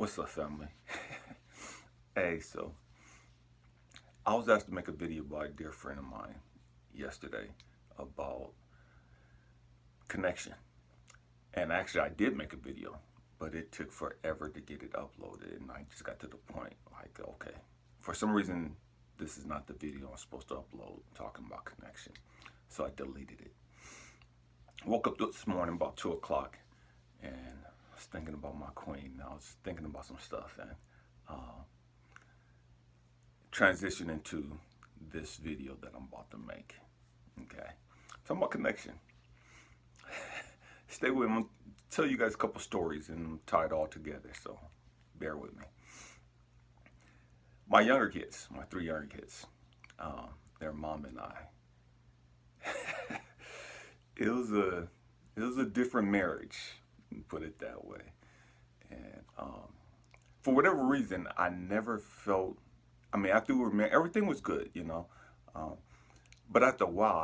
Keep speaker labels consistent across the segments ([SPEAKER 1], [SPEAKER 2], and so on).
[SPEAKER 1] What's up, family? Hey, so I was asked to make a video by a dear friend of mine yesterday about connection. And actually, I did make a video, but it took forever to get it uploaded. And I just got to the point like, okay, for some reason, this is not the video I'm supposed to upload talking about connection. So I deleted it. Woke up this morning about 2 o'clock and I was thinking about my queen. I was thinking about some stuff and transition into this video that I'm about to make. Okay, talking about connection. Stay with me. I'm gonna tell you guys a couple stories and tie it all together. So bear with me. My younger kids, my three younger kids, their mom and I. it was a different marriage, put it that way. And for whatever reason, I never felt. I mean, after we were married, everything was good. Um, but after a while,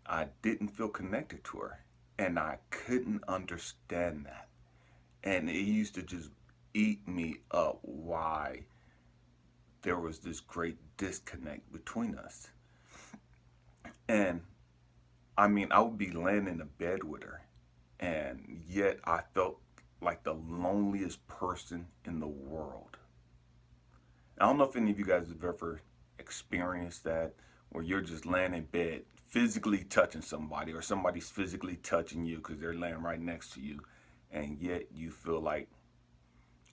[SPEAKER 1] I didn't feel connected to her, and I couldn't understand that, and it used to just eat me up. Why there was this great disconnect between us, and I mean, I would be laying in the bed with her, and yet I felt like the loneliest person in the world. I don't know if any of you guys have ever experienced that, where you're just laying in bed, physically touching somebody, or somebody's physically touching you because they're laying right next to you, and yet you feel like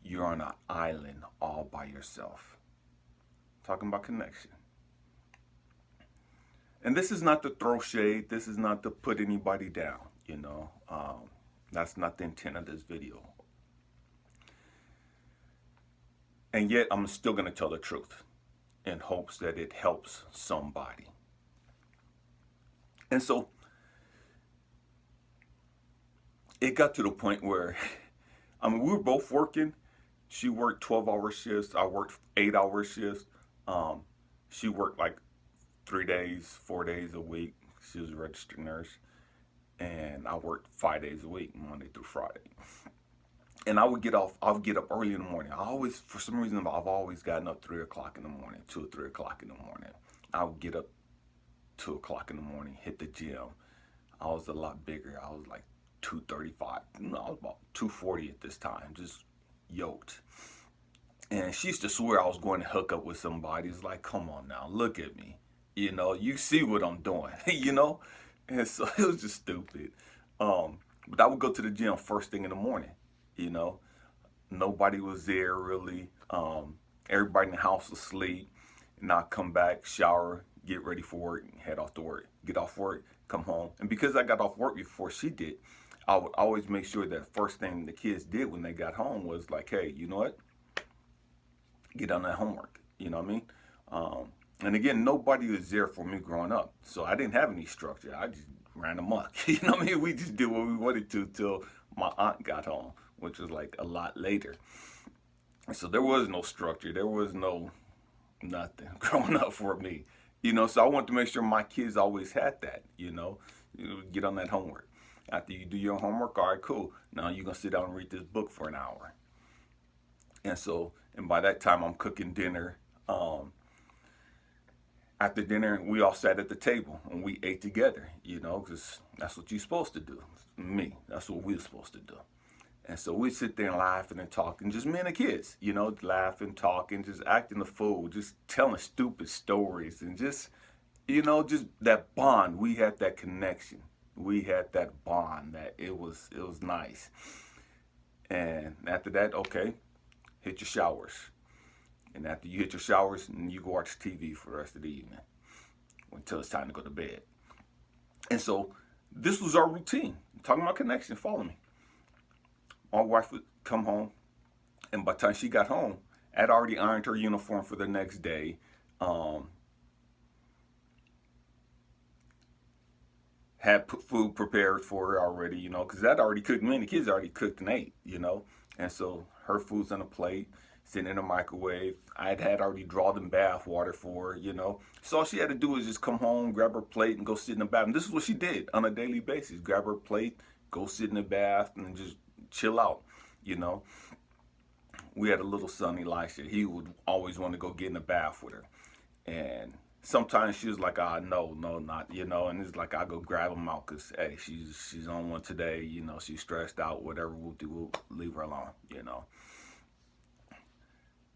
[SPEAKER 1] you're on an island all by yourself. Talking about connection. And this is not to throw shade, this is not to put anybody down. That's not the intent of this video. And yet, I'm still going to tell the truth in hopes that it helps somebody. And so, it got to the point where, I mean, we were both working. She worked 12-hour shifts. I worked 8-hour shifts. She worked like 3 days, 4 days a week. She was a registered nurse. And I worked 5 days a week, Monday through Friday. And I would get up early in the morning. For some reason, I've always gotten up 3 o'clock in the morning, 2 or 3 o'clock in the morning. I would get up 2 o'clock in the morning, hit the gym. I was a lot bigger. I was like 235. No, I was about 240 at this time, just yoked. And she used to swear I was going to hook up with somebody. It's like, come on now, look at me. You see what I'm doing, And so it was just stupid. But I would go to the gym first thing in the morning. Nobody was there really. Everybody in the house was asleep. And I'd come back, shower, get ready for work, and head off to work. Get off work, come home. And because I got off work before she did, I would always make sure that first thing the kids did when they got home was like, hey, you know what? Get on that homework. You know what I mean? And again, nobody was there for me growing up. So I didn't have any structure. I just ran amok. You know what I mean? We just did what we wanted to till my aunt got home, which was like a lot later. So there was no structure. There was no nothing growing up for me. So I wanted to make sure my kids always had that, get on that homework. After you do your homework, all right, cool. Now you're going to sit down and read this book for an hour. And by that time I'm cooking dinner. After dinner, we all sat at the table and we ate together, because that's what you're supposed to do. Me, that's what we're supposed to do. And so we sit there and laughing and talking, just me and the kids, laughing, talking, just acting the fool, just telling stupid stories and just that bond. We had that connection. We had that bond that it was nice. And after that, okay, hit your showers. And after you hit your showers, you go watch TV for the rest of the evening until it's time to go to bed. And so this was our routine. Talking about connection, follow me. My wife would come home, and by the time she got home, I'd already ironed her uniform for the next day. Had food prepared for her already, because I'd already cooked. Me and the kids already cooked and ate, And so her food's on a plate, sitting in the microwave. I'd had already drawn in bath water for her. So all she had to do was just come home, grab her plate, and go sit in the bath. And this is what she did on a daily basis. Grab her plate, go sit in the bath, and just chill out. we had a little son, Elisha. He would always want to go get in the bath with her. And sometimes she was like, no, no, not, and it's like, I go grab him out because, hey, she's on one today, she's stressed out, whatever we'll do, we'll leave her alone.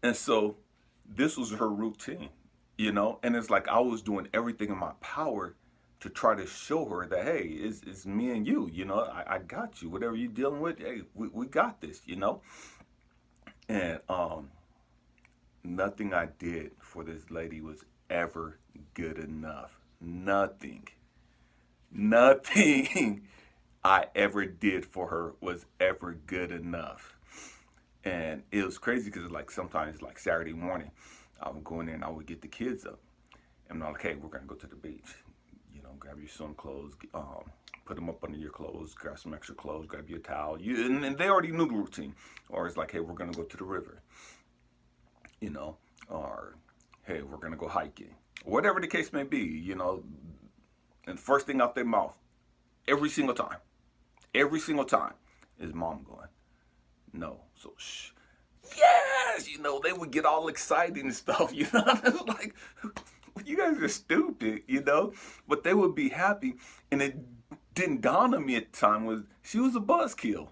[SPEAKER 1] And so this was her routine, and it's like I was doing everything in my power to try to show her that, hey, it's me and you, I got you, whatever you're dealing with, hey, we got this, and nothing I did for this lady was ever good enough. Nothing I ever did for her was ever good enough. And it was crazy because like sometimes like Saturday morning, I would go in there and I would get the kids up. And I'm like, hey, we're gonna go to the beach. Grab your swim clothes, put them up under your clothes, grab some extra clothes, grab your towel. And they already knew the routine. Or it's like, hey, we're gonna go to the river. Or hey, we're gonna go hiking. Whatever the case may be, and the first thing out their mouth, every single time, is mom going, no. So shh. Yes, they would get all excited and stuff, It's like, you guys are stupid, But they would be happy, and it didn't dawn on me at the time was she was a buzzkill.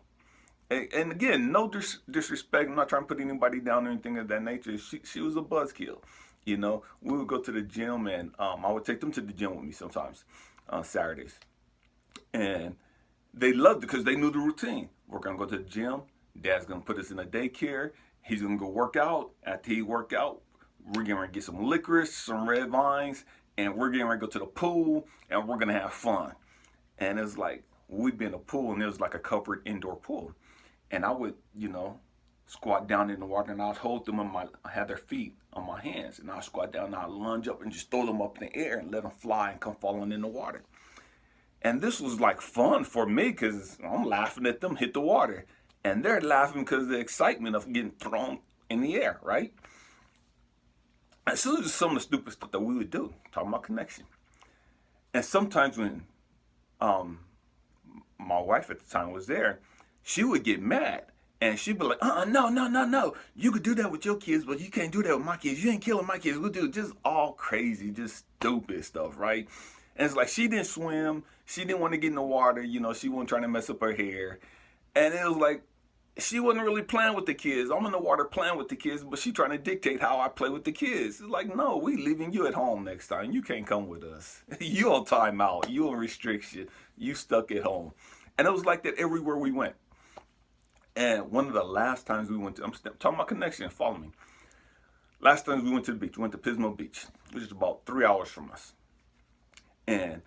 [SPEAKER 1] And again, no disrespect. I'm not trying to put anybody down or anything of that nature. She was a buzzkill. We would go to the gym, and I would take them to the gym with me sometimes on Saturdays. And they loved it because they knew the routine. We're going to go to the gym. Dad's going to put us in a daycare. He's going to go work out. After he work out, we're getting ready to get some licorice, some red vines, and we're getting ready to go to the pool, and we're going to have fun. And it's like, we'd be in the pool, and it was like a covered indoor pool. And I would, squat down in the water, and I'd hold them I had their feet on my hands, and I'd squat down, and I'd lunge up and just throw them up in the air and let them fly and come falling in the water. And this was like fun for me because I'm laughing at them hit the water. And they're laughing because of the excitement of getting thrown in the air, right? And so this is some of the stupid stuff that we would do, talking about connection. And sometimes when my wife at the time was there, she would get mad. And she'd be like, no. You could do that with your kids, but you can't do that with my kids. You ain't killing my kids. We'll do just all crazy, just stupid stuff, right? And it's like she didn't swim. She didn't want to get in the water. She wasn't trying to mess up her hair. And it was like, she wasn't really playing with the kids. I'm in the water playing with the kids, but she trying to dictate how I play with the kids. It's like, no, we leaving you at home next time. You can't come with us. You on timeout. You on restriction. You stuck at home. And it was like that everywhere we went. And one of the last times we went to, I'm talking about connection, follow me. Last time we went to the beach, we went to Pismo Beach, which is about 3 hours from us. And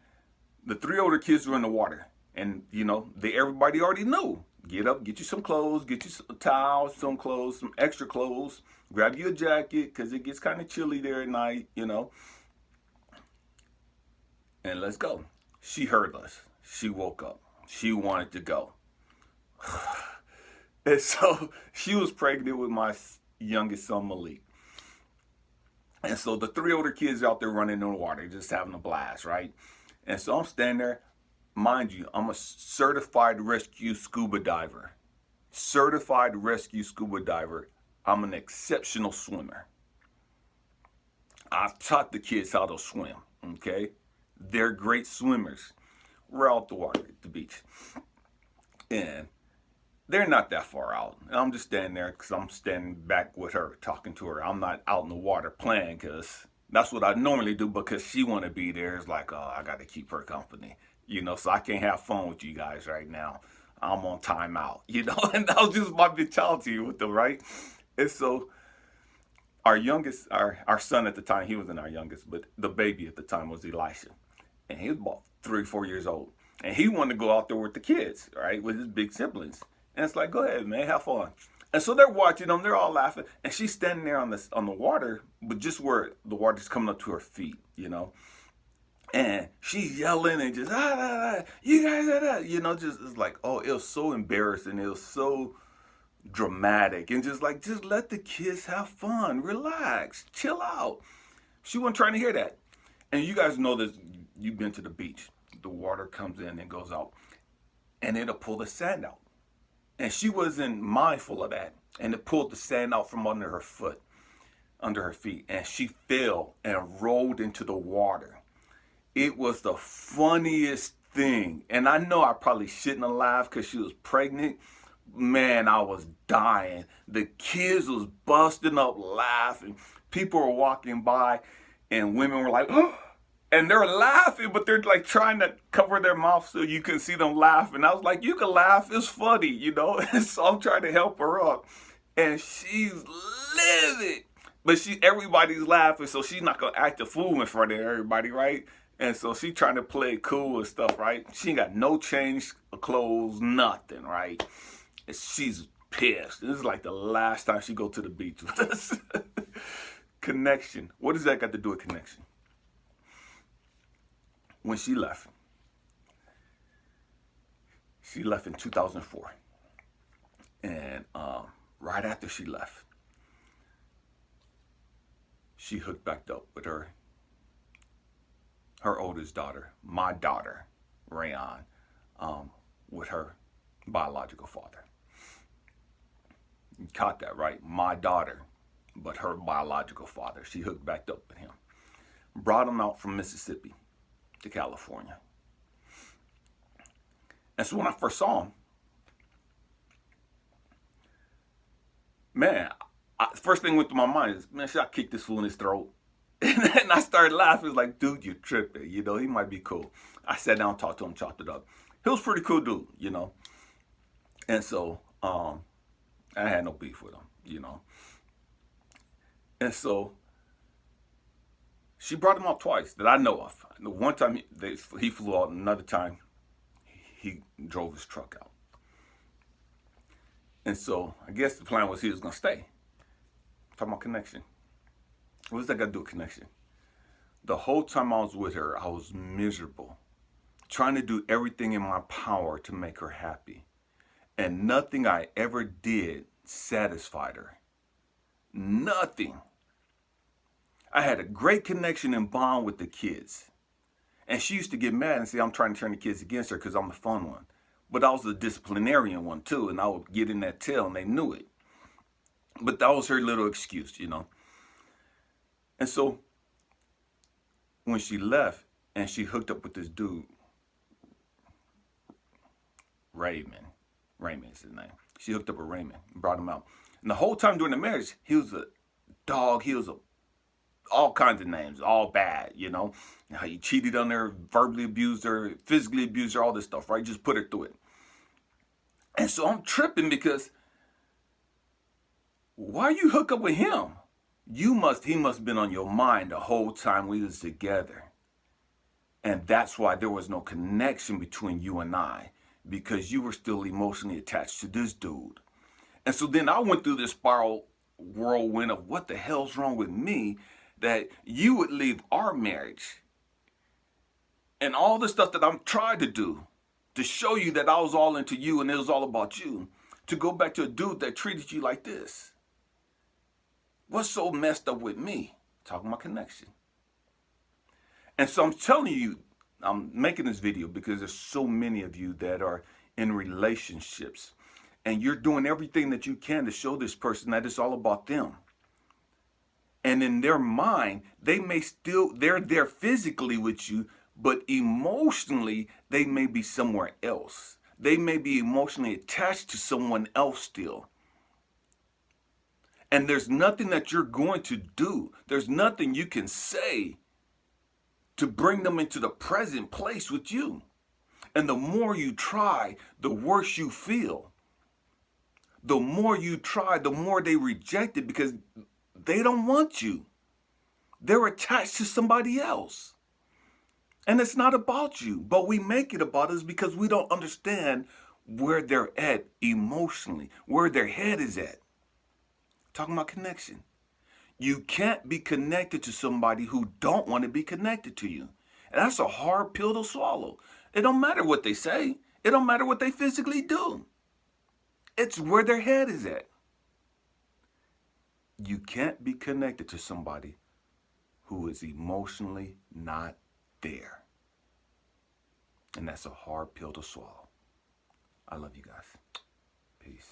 [SPEAKER 1] the 3 older kids were in the water. And, everybody already knew. Get up, get you some clothes, get you some towels, some clothes, some extra clothes. Grab you a jacket because it gets kind of chilly there at night, And let's go. She heard us. She woke up. She wanted to go. And so she was pregnant with my youngest son, Malik. And so the 3 older kids out there running in the water, just having a blast, right? And so I'm standing there. Mind you, I'm a certified rescue scuba diver. I'm an exceptional swimmer. I've taught the kids how to swim, okay? They're great swimmers. We're out the water at the beach. And they're not that far out. And I'm just standing there because I'm standing back with her, talking to her. I'm not out in the water playing because that's what I normally do because she want to be there. It's like, oh, I got to keep her company. So I can't have fun with you guys right now. I'm on timeout, and that was just my mentality with them, right? And so our youngest, our son at the time, he wasn't our youngest, but the baby at the time was Elisha. And he was about 3 or 4 years old. And he wanted to go out there with the kids, right, with his big siblings. And it's like, go ahead, man, have fun. And so they're watching them, they're all laughing. And she's standing there on the water, but just where the water's coming up to her feet, And she's yelling and just, you guys, just, it's like, oh, it was so embarrassing. It was so dramatic. And just let the kids have fun. Relax. Chill out. She wasn't trying to hear that. And you guys know this, you've been to the beach. The water comes in and goes out. And it'll pull the sand out. And she wasn't mindful of that. And it pulled the sand out from under her feet. And she fell and rolled into the water. It was the funniest thing. And I know I probably shouldn't have laughed because she was pregnant. Man, I was dying. The kids was busting up laughing. People were walking by and women were like, oh, and they're laughing, but they're like trying to cover their mouth so you can see them laugh. And I was like, you can laugh, it's funny, you know? And so I'm trying to help her up. And she's livid. But everybody's laughing, so she's not gonna act a fool in front of everybody, right? And so she trying to play it cool and stuff, right? She ain't got no change of clothes, nothing, right? And she's pissed. This is like the last time she go to the beach with us. Connection. What does that got to do with connection? When she left in 2004. And right after she left, she hooked back up with her oldest daughter, my daughter, Rayon, with her biological father. You caught that, right? My daughter, but her biological father. She hooked back up with him. Brought him out from Mississippi to California. And so when I first saw him, man, first thing went through my mind is, man, should I kick this fool in his throat? And then I started laughing. It's like, dude, you're tripping. You know, he might be cool. I sat down, talked to him, chopped it up. He was a pretty cool dude, you know. And so I had no beef with him, you know. And so she brought him out twice that I know of. One time he flew out, another time he drove his truck out. And so I guess the plan was he was going to stay. Talking about connection. What does that got to do with connection? The whole time I was with her, I was miserable, trying to do everything in my power to make her happy. And nothing I ever did satisfied her. Nothing. I had a great connection and bond with the kids. And she used to get mad and say, I'm trying to turn the kids against her because I'm the fun one. But I was the disciplinarian one too, and I would get in that tail and they knew it. But that was her little excuse, you know. And so when she left and she hooked up with this dude, Raymond is his name. She hooked up with Raymond and brought him out. And the whole time during the marriage, he was a dog, all kinds of names, all bad, you know. How he cheated on her, verbally abused her, physically abused her, all this stuff, right? Just put her through it. And so I'm tripping because why you hook up with him? He must have been on your mind the whole time we was together. And that's why there was no connection between you and I, because you were still emotionally attached to this dude. And so then I went through this spiral whirlwind of what the hell's wrong with me that you would leave our marriage and all the stuff that I'm trying to do to show you that I was all into you and it was all about you, to go back to a dude that treated you like this. What's so messed up with me? Talking about connection. And so I'm telling you, I'm making this video because there's so many of you that are in relationships and you're doing everything that you can to show this person that it's all about them. And in their mind, they're there physically with you, but emotionally, they may be somewhere else. They may be emotionally attached to someone else still. And there's nothing that you're going to do. There's nothing you can say to bring them into the present place with you. And the more you try, the worse you feel. The more you try, the more they reject it because they don't want you. They're attached to somebody else. And it's not about you, but we make it about us because we don't understand where they're at emotionally, where their head is at. Talking about connection. You can't be connected to somebody who don't want to be connected to you. And that's a hard pill to swallow. It don't matter what they say. It don't matter what they physically do. It's where their head is at. You can't be connected to somebody who is emotionally not there. And that's a hard pill to swallow. I love you guys. Peace.